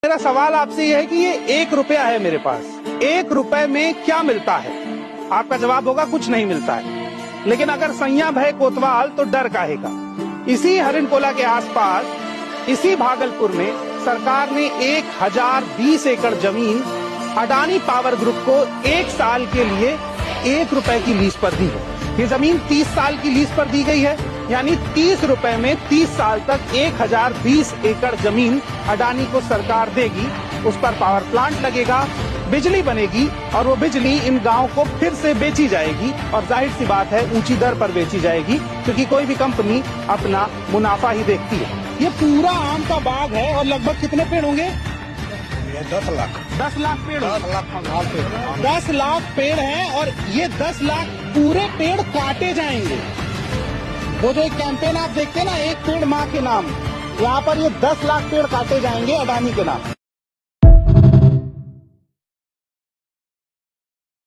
मेरा सवाल आपसे यह है कि ये 1 रुपया है मेरे पास, 1 रुपए में क्या मिलता है? आपका जवाब होगा कुछ नहीं मिलता है। लेकिन अगर सैया भय कोतवाल तो डर काहे का? इसी हरिणकोला के आसपास, इसी भागलपुर में सरकार ने 1020 एकड़ जमीन अडानी पावर ग्रुप को 1 साल के लिए 1 रुपए की लीज पर दी है। ये जमीन 30 साल की लीज पर दी गई है, यानी 30 रुपए में 30 साल तक 1020 एकड़ जमीन अडानी को सरकार देगी। उस पर पावर प्लांट लगेगा, बिजली बनेगी और वो बिजली इन गांवों को फिर से बेची जाएगी। और जाहिर सी बात है ऊंची दर पर बेची जाएगी, क्योंकि कोई भी कंपनी अपना मुनाफा ही देखती है। ये पूरा आम का बाग है और लगभग कितने पेड़ होंगे? 10 लाख 10 लाख पेड़ 10 लाख 10 लाख पेड़ हैं और ये 10 लाख पूरे पेड़ काटे जाएंगे। वो जो एक कैंपेन आप देखते हैं ना, एक पेड़ माँ के नाम, यहाँ पर ये 10 लाख पेड़ काटे जाएंगे अडानी के नाम।